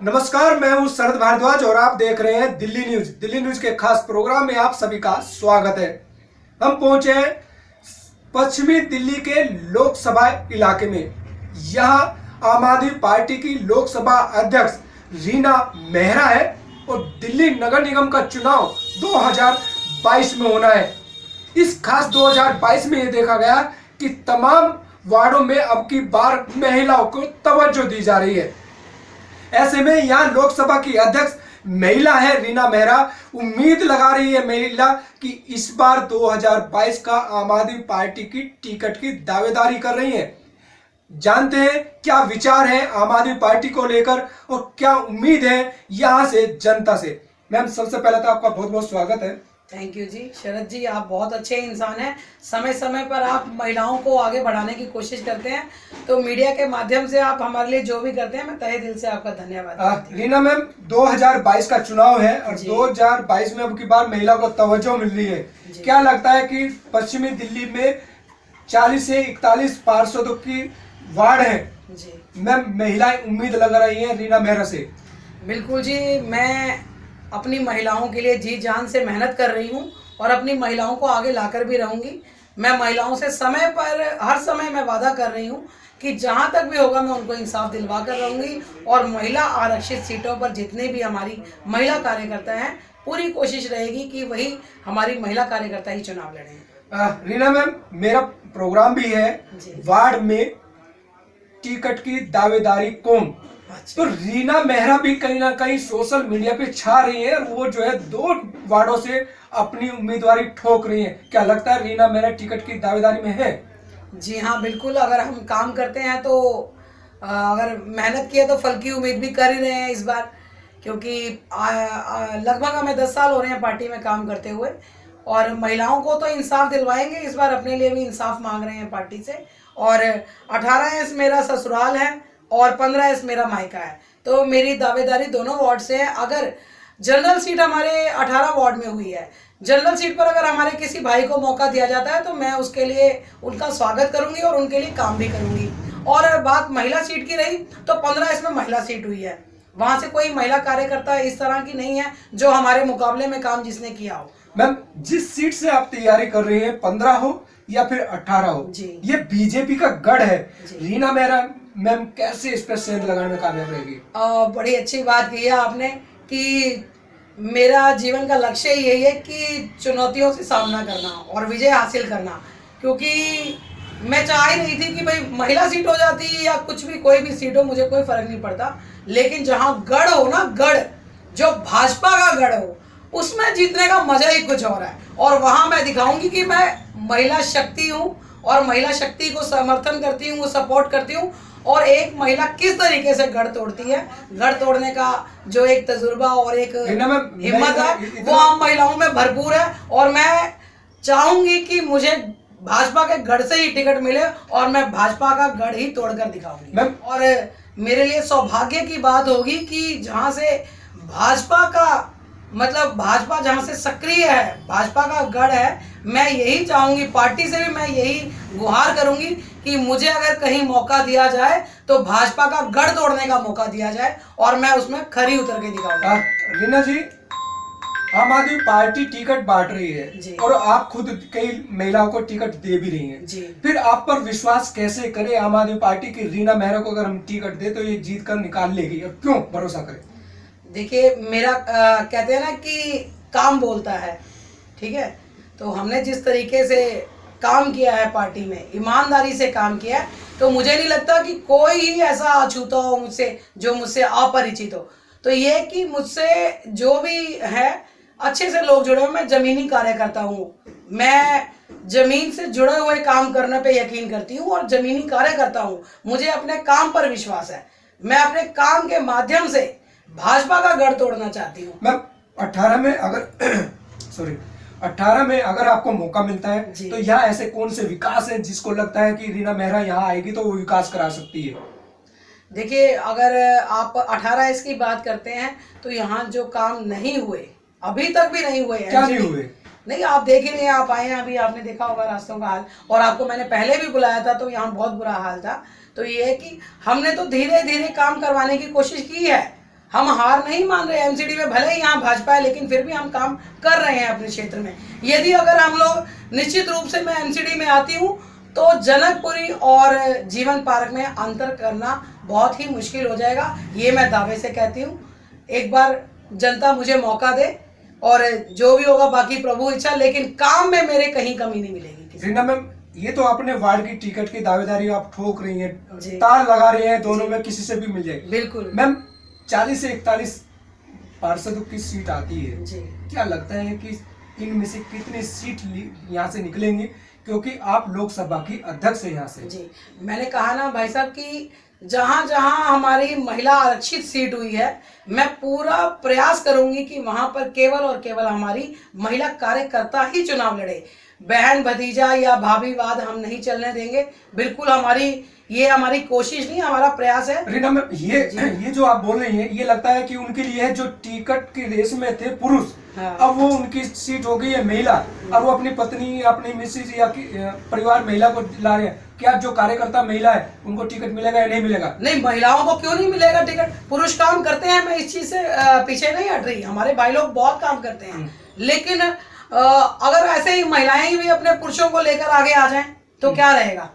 नमस्कार, मैं हूं शरद भारद्वाज और आप देख रहे हैं दिल्ली न्यूज। दिल्ली न्यूज के खास प्रोग्राम में आप सभी का स्वागत है। हम पहुंचे हैं पश्चिमी दिल्ली के लोकसभा इलाके में। यहां आम आदमी पार्टी की लोकसभा अध्यक्ष रीना मेहरा है और दिल्ली नगर निगम का चुनाव 2022 में होना है। इस खास 2022 में यह देखा गया कि तमाम वार्डों में अब की बार महिलाओं को तवज्जो दी जा रही है। ऐसे में यहाँ लोकसभा की अध्यक्ष महिला है रीना मेहरा। उम्मीद लगा रही है महिला कि इस बार 2022 का आम आदमी पार्टी की टिकट की दावेदारी कर रही है। जानते हैं क्या विचार है आम आदमी पार्टी को लेकर और क्या उम्मीद है यहाँ से जनता से। मैम, सबसे पहले तो आपका बहुत बहुत स्वागत है। थैंक यू जी। शरद जी, आप बहुत अच्छे इंसान हैं। समय समय पर आप महिलाओं को आगे बढ़ाने की कोशिश करते हैं, तो मीडिया के माध्यम से आप हमारे लिए जो भी करते हैं, मैं तहे दिल से आपका धन्यवाद। रीना मैम, 2022 का चुनाव है और 2022 में अब की बार महिला को तवज्जो मिल रही है। क्या लगता है कि पश्चिमी दिल्ली में 40 से 41 पार्षदों की वार्ड है जी, मैम, महिलाएं उम्मीद लगा रही है रीना मेहरा से? बिल्कुल जी। मैं अपनी महिलाओं के लिए जी जान से मेहनत कर रही हूँ और अपनी महिलाओं को आगे लाकर भी रहूँगी। मैं महिलाओं से समय पर हर समय मैं वादा कर रही हूँ कि जहाँ तक भी होगा मैं उनको इंसाफ दिलवा कर रहूँगी और महिला आरक्षित सीटों पर जितने भी हमारी महिला कार्यकर्ता हैं, पूरी कोशिश रहेगी कि वही हमारी महिला कार्यकर्ता ही चुनाव लड़ें। रीना मैम, मेरा प्रोग्राम भी है वार्ड में टिकट की दावेदारी कौन। तो रीना मेहरा भी कहीं ना कहीं सोशल मीडिया पे छा रही है और वो जो है 2 वार्डों से अपनी उम्मीदवारी ठोक रही है। क्या लगता है रीना मेहरा टिकट की दावेदारी में है? जी हाँ, बिल्कुल। अगर हम काम करते हैं तो अगर मेहनत किया तो फल की उम्मीद भी कर ही रहे हैं इस बार, क्योंकि लगभग हमें 10 साल हो रहे हैं पार्टी में काम करते हुए और महिलाओं को तो इंसाफ दिलवाएंगे। इस बार अपने लिए भी इंसाफ मांग रहे हैं पार्टी से। और 18 मेरा ससुराल है और 15 मेरा मायका है, तो मेरी दावेदारी दोनों वार्ड से है। अगर जनरल सीट हमारे 18 वार्ड में हुई है, जनरल सीट पर अगर हमारे किसी भाई को मौका दिया जाता है तो मैं उसके लिए उनका स्वागत करूंगी और उनके लिए काम भी करूंगी। और बात महिला सीट की रही तो 15 में महिला सीट हुई है, वहां से कोई महिला कार्यकर्ता इस तरह की नहीं है जो हमारे मुकाबले में काम जिसने किया हो। मैम, जिस सीट से आप तैयारी कर रही हैं, 15 हो या फिर 18 हो, ये बीजेपी का गढ़ है। रीना मेहरा मैम कैसे इस पर सेंध लगाने में कामयाब रहेगी? बड़ी अच्छी बात कही है आपने कि मेरा जीवन का लक्ष्य यही है कि चुनौतियों से सामना करना और विजय हासिल करना, क्योंकि मैं चाह ही नहीं थी कि भाई महिला सीट हो जाती या कुछ भी, कोई भी सीट हो, मुझे कोई फर्क नहीं पड़ता। लेकिन जहां गढ़ हो ना, गढ़ जो भाजपा का गढ़ हो, उसमें जीतने का मजा ही कुछ और है। और वहां मैं दिखाऊंगी कि मैं महिला शक्ति हूँ और महिला शक्ति को समर्थन करती हूँ, सपोर्ट करती हूँ और एक महिला किस तरीके से गढ़ तोड़ती है, गढ़ तोड़ने का जो एक तजुर्बा और एक हिम्मत है वो हम महिलाओं में भरपूर है। और मैं चाहूंगी कि मुझे भाजपा के गढ़ से ही टिकट मिले और मैं भाजपा का गढ़ ही तोड़कर दिखाऊंगी। और मेरे लिए सौभाग्य की बात होगी कि जहां से भाजपा का मतलब भाजपा जहां से सक्रिय है, भाजपा का गढ़ है, मैं यही चाहूंगी, पार्टी से भी मैं यही गुहार करूंगी कि मुझे अगर कहीं मौका दिया जाए तो भाजपा का गढ़ तोड़ने का मौका दिया जाए और मैं उसमें खरी उतर के दिखाऊंगा। रीना जी, आम आदमी पार्टी टिकट बांट रही है और आप खुद कई महिलाओं को टिकट दे भी रही हैं। फिर आप पर विश्वास कैसे करें आम आदमी पार्टी की रीना मेहरा को अगर हम टिकट दे तो ये जीत कर निकाल लेगी, और क्यों भरोसा करें? देखिए, मेरा कहते हैं ना कि काम बोलता है, ठीक है। तो हमने जिस तरीके से काम किया है पार्टी में, ईमानदारी से काम किया है, तो मुझे नहीं लगता कि कोई ही ऐसा अछूता हो मुझसे जो मुझसे अपरिचित हो। तो ये कि मुझसे जो भी है अच्छे से लोग जुड़े हुए, मैं जमीनी कार्यकर्ता हूँ, मैं जमीन से जुड़े हुए काम करने पे यकीन करती हूँ और जमीनी कार्यकर्ता हूँ। मुझे अपने काम पर विश्वास है, मैं अपने काम के माध्यम से भाजपा का गढ़ तोड़ना चाहती हूँ। मैं 18 में अगर 18 में अगर आपको मौका मिलता है तो यहाँ ऐसे कौन से विकास है जिसको लगता है कि रीना मेहरा यहाँ आएगी तो वो विकास करा सकती है? देखिए, अगर आप 18 की बात करते हैं तो यहाँ जो काम नहीं हुए, अभी तक भी नहीं हुए, क्या नहीं हुए? नहीं, आप देख ही नहीं, आप आए हैं अभी, आपने देखा होगा रास्तों का हाल, और आपको मैंने पहले भी बुलाया था तो यहाँ बहुत बुरा हाल था। तो ये है कि हमने तो धीरे धीरे काम करवाने की कोशिश की है, हम हार नहीं मान रहे। एमसीडी में भले ही यहाँ भाजपा है, लेकिन फिर भी हम काम कर रहे हैं अपने क्षेत्र में। यदि अगर हम लोग निश्चित रूप से मैं एमसीडी में आती हूँ तो जनकपुरी और जीवन पार्क में अंतर करना बहुत ही मुश्किल हो जाएगा, ये मैं दावे से कहती हूँ। एक बार जनता मुझे मौका दे और जो भी होगा बाकी प्रभु इच्छा, लेकिन काम में मेरे कहीं कमी नहीं मिलेगी। रीना मैम, ये तो आपने वार्ड की टिकट की दावेदारी आप ठोक रही हैं, जी। तार लगा रही हैं, दोनों में किसी से भी मिल जाएगी। बिल्कुल मैम, 40 से 41 पार्षदों की सीट आती है जी। क्या लगता है कि इनमें से कितनी सीट यहाँ से निकलेंगी, क्योंकि आप लोकसभा की अध्यक्ष है यहाँ से? जी, मैंने कहा ना भाई साहब कि जहाँ जहाँ हमारी महिला आरक्षित सीट हुई है, मैं पूरा प्रयास करूंगी कि वहां पर केवल और केवल हमारी महिला कार्यकर्ता ही चुनाव लड़े। बहन भतीजा या भाभीवाद हम नहीं चलने देंगे। बिल्कुल हमारी कोशिश नहीं, हमारा प्रयास है। रीना मैम, ये जो आप बोल रही हैं, ये लगता है कि उनके लिए है जो टिकट की रेस में थे पुरुष, हाँ। अब वो उनकी सीट हो गई है महिला, अब वो अपनी पत्नी, अपनी मिसेज या परिवार महिला को ला रहे हैं। क्या जो कार्यकर्ता महिला है उनको टिकट मिलेगा या नहीं मिलेगा? नहीं, महिलाओं को क्यों नहीं मिलेगा टिकट? पुरुष काम करते हैं, मैं इस चीज से पीछे नहीं हट रही। हमारे भाई लोग बहुत काम करते हैं, लेकिन अगर ऐसे ही महिलाएं भी अपने पुरुषों को लेकर आगे आ जाएं तो क्या रहेगा?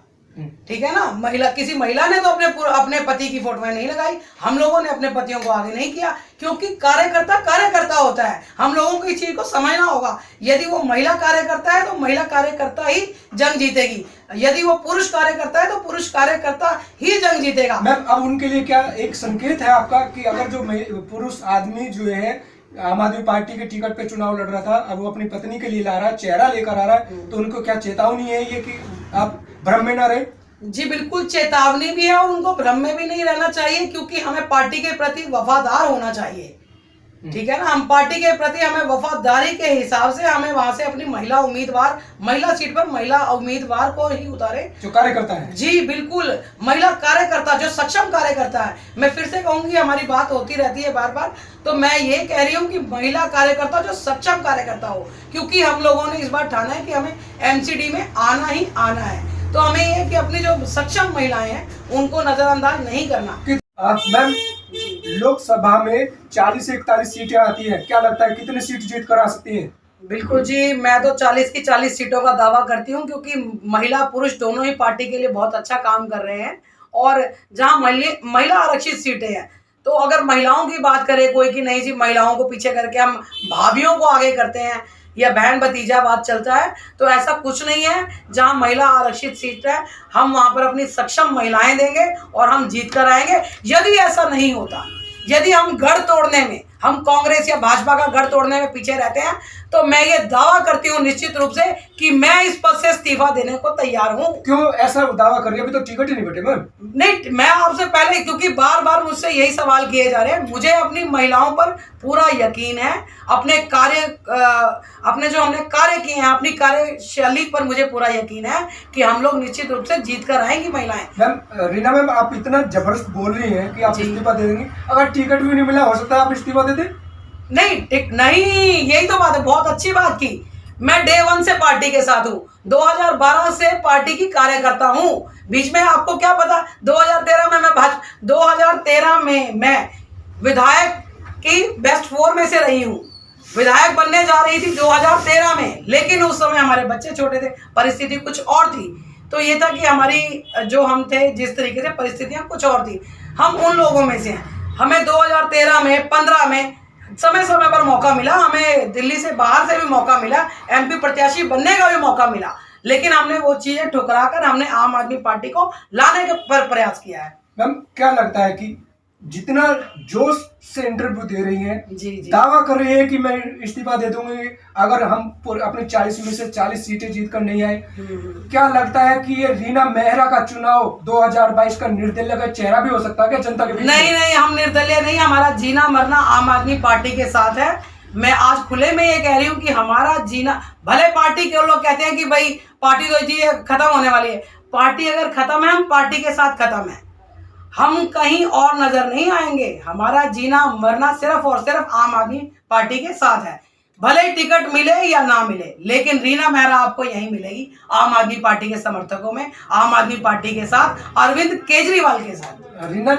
ठीक है ना। किसी महिला ने तो अपने पति की फोटो नहीं लगाई, हम लोगों ने अपने पतियों को आगे नहीं किया, क्योंकि कार्यकर्ता होता है। हम लोगों को इस चीज को समझना होगा। यदि वो महिला कार्यकर्ता है तो महिला कार्यकर्ता ही जंग जीतेगी, यदि वो पुरुष कार्यकर्ता है तो पुरुष कार्यकर्ता ही जंग जीतेगा। मैम, अब उनके लिए क्या एक संकेत है आपका कि अगर जो पुरुष आदमी जो है आम आदमी पार्टी के टिकट पे चुनाव लड़ रहा था, अब वो अपनी पत्नी के लिए ला रहा है, चेहरा लेकर आ रहा है, तो उनको क्या चेतावनी है ये कि आप भ्रम में ना रहे? जी बिल्कुल, चेतावनी भी है और उनको भ्रम में भी नहीं रहना चाहिए, क्योंकि हमें पार्टी के प्रति वफादार होना चाहिए। ठीक है ना, हम पार्टी के प्रति हमें वफादारी के हिसाब से हमें वहां से अपनी महिला सीट पर महिला उम्मीदवार को ही उतारे जो कार्यकर्ता है। जी बिल्कुल, महिला कार्यकर्ता जो सक्षम कार्यकर्ता है। मैं फिर से कहूंगी, हमारी बात होती रहती है बार बार, तो मैं ये कह रही हूँ कि महिला कार्यकर्ता जो सक्षम कार्यकर्ता हो, क्योंकि हम लोगों ने इस बार ठाना है कि हमें एमसीडी में आना ही आना है। तो हमें ये कि अपनी जो सक्षम महिलाएं हैं उनको नजरअंदाज नहीं करना। मैम, लोकसभा में 40 से 41 सीटें आती हैं, क्या लगता है कितनी सीट जीत कर आ सकती हैं? बिल्कुल जी, मैं तो 40 की 40 सीटों का दावा करती हूँ, क्योंकि महिला पुरुष दोनों ही पार्टी के लिए बहुत अच्छा काम कर रहे हैं। और जहाँ महिला आरक्षित सीटें हैं, तो अगर महिलाओं की बात करें कोई कि नहीं जी महिलाओं को पीछे करके हम भाभीियों को आगे करते हैं या बहन भतीजा बात चलता है, तो ऐसा कुछ नहीं है। जहां महिला आरक्षित सीट है, हम वहां पर अपनी सक्षम महिलाएं देंगे और हम जीत कर आएंगे। यदि ऐसा नहीं होता, यदि हम गढ़ तोड़ने में, हम कांग्रेस या भाजपा का गढ़ तोड़ने में पीछे रहते हैं, तो मैं ये दावा करती हूँ निश्चित रूप से कि मैं इस पद से इस्तीफा देने को तैयार हूँ। क्यों ऐसा दावा कर रही है? अभी तो टिकट ही नहीं बटे मैम। नहीं, मैं आपसे पहले, क्योंकि बार बार मुझसे यही सवाल किए जा रहे हैं, मुझे अपनी महिलाओं पर पूरा यकीन है। अपने जो हमने कार्य किए हैं, अपनी कार्यशैली पर मुझे पूरा यकीन है कि हम लोग निश्चित रूप से जीत कर आएंगी महिलाएं। मैम, रीना मैम, आप इतना जबरदस्त बोल रही हैं कि आप इस्तीफा दे देंगी। अगर टिकट भी नहीं मिला, हो सकता है आप इस्तीफा दे दें? नहीं, यही तो बात है। बहुत अच्छी बात की। मैं डे 1 से पार्टी के साथ हूँ, 2012 से पार्टी की कार्यकर्ता हूँ। बीच में आपको क्या पता, 2013 में मैं विधायक की बेस्ट 4 में से रही हूँ। विधायक बनने जा रही थी 2013 में, लेकिन उस समय हमारे बच्चे छोटे थे, परिस्थिति कुछ और थी। तो ये था कि हमारी जो हम थे, जिस तरीके से परिस्थितियां कुछ और थी, हम उन लोगों में से हैं। हमें 2013 में 15 में समय समय पर मौका मिला, हमें दिल्ली से बाहर से भी मौका मिला, एमपी प्रत्याशी बनने का भी मौका मिला, लेकिन हमने वो चीजें ठुकरा कर हमने आम आदमी पार्टी को लाने के पर प्रयास किया है। मैम, क्या लगता है कि जितना जोश से इंटरव्यू दे रही हैं, जी दावा कर रही है कि मैं इस्तीफा दे दूंगी अगर हम अपने 40 में से 40 सीटें जीत कर नहीं आए, क्या लगता है कि ये रीना मेहरा का चुनाव 2022 का निर्दलीय का चेहरा भी हो सकता है क्या जनता के बीच? नहीं, हम निर्दलीय नहीं, हमारा जीना मरना आम आदमी पार्टी के साथ है। मैं आज खुले में ये कह रही हूँ कि हमारा जीना, भले पार्टी के लोग कहते हैं कि भाई पार्टी तो जी खत्म होने वाली है, पार्टी अगर खत्म है, हम पार्टी के साथ खत्म है, हम कहीं और नजर नहीं आएंगे। हमारा जीना मरना सिर्फ और सिर्फ आम आदमी पार्टी के साथ है। भले ही टिकट मिले या ना मिले, लेकिन रीना मेहरा आपको यहीं मिलेगी, आम आदमी पार्टी के समर्थकों में, आम आदमी पार्टी के साथ, अरविंद केजरीवाल के साथ। रीना,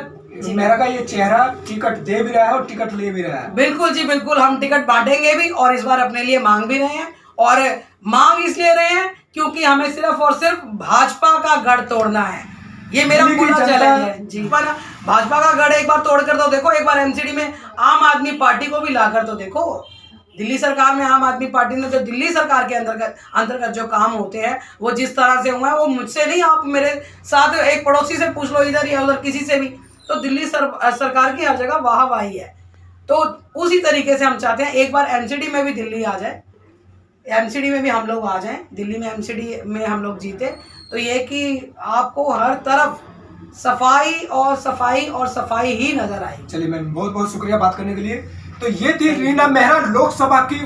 मेहरा का ये चेहरा टिकट दे भी रहा है और टिकट ले भी रहा है। बिल्कुल जी बिल्कुल, हम टिकट बांटेंगे भी और इस बार अपने लिए मांग भी रहे हैं। और मांग इसलिए रहे हैं क्योंकि हमें सिर्फ और सिर्फ भाजपा का गढ़ तोड़ना है। ये मेरा दिल्ली की पूरा जनता- चैलेंज है जी। पर भाजपा का गढ़ एक बार तोड़कर तो देखो, एक बार एमसीडी में आम आदमी पार्टी को भी लाकर तो देखो। दिल्ली सरकार में आम आदमी पार्टी ने जो दिल्ली सरकार के अंतर्गत जो काम होते हैं वो जिस तरह से हुआ है, वो मुझसे नहीं, आप मेरे साथ एक पड़ोसी से पूछ लो, इधर या उधर किसी से भी, तो दिल्ली सरकार की हर जगह वाहवाही है। तो उसी तरीके से हम चाहते हैं एक बार एमसीडी में भी दिल्ली आ जाए, एमसीडी में भी हम लोग आ जाएं, दिल्ली में एमसीडी में हम लोग जीते, तो ये कि आपको हर तरफ सफाई और सफाई और सफाई ही नजर आएगी। चलिए मैम, बहुत बहुत शुक्रिया बात करने के लिए। तो ये थी रीना मेहरा, लोकसभा की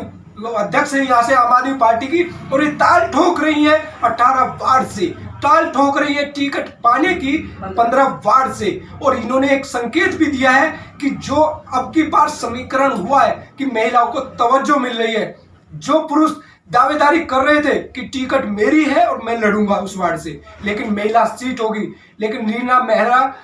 अध्यक्ष है यहाँ से आम आदमी पार्टी की, और ये ताल ठोक रही है 18 वार्ड से, ताल ठोक रही है टिकट पाने की 15 वार्ड से। और इन्होंने एक संकेत भी दिया है कि जो अब की बार समीकरण हुआ है कि महिलाओं को तवज्जो मिल रही है, जो पुरुष दावेदारी कर रहे थे कि टिकट मेरी है और मैं लड़ूंगा उस वार्ड से, लेकिन महिला सीट होगी। लेकिन रीना मेहरा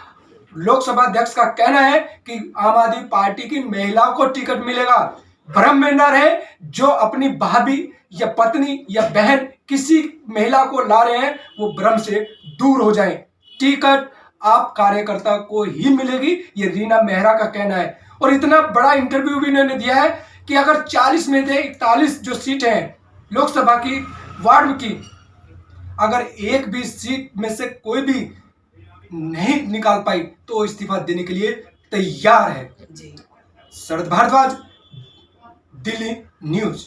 लोकसभा अध्यक्ष का कहना है कि आम आदमी पार्टी की महिलाओं को टिकट मिलेगा। भ्रम में न रहे, जो अपनी भाभी या पत्नी या बहन किसी महिला को ला रहे हैं वो भ्रम से दूर हो जाएं। टिकट आप कार्यकर्ता को ही मिलेगी, ये रीना मेहरा का कहना है। और इतना बड़ा इंटरव्यू भी इन्होंने दिया है कि अगर 40 में से 41 जो सीट है लोकसभा की वार्ड की, अगर एक भी सीट में से कोई भी नहीं निकाल पाई तो इस्तीफा देने के लिए तैयार है। जी। शरद भारद्वाज, दिल्ली न्यूज।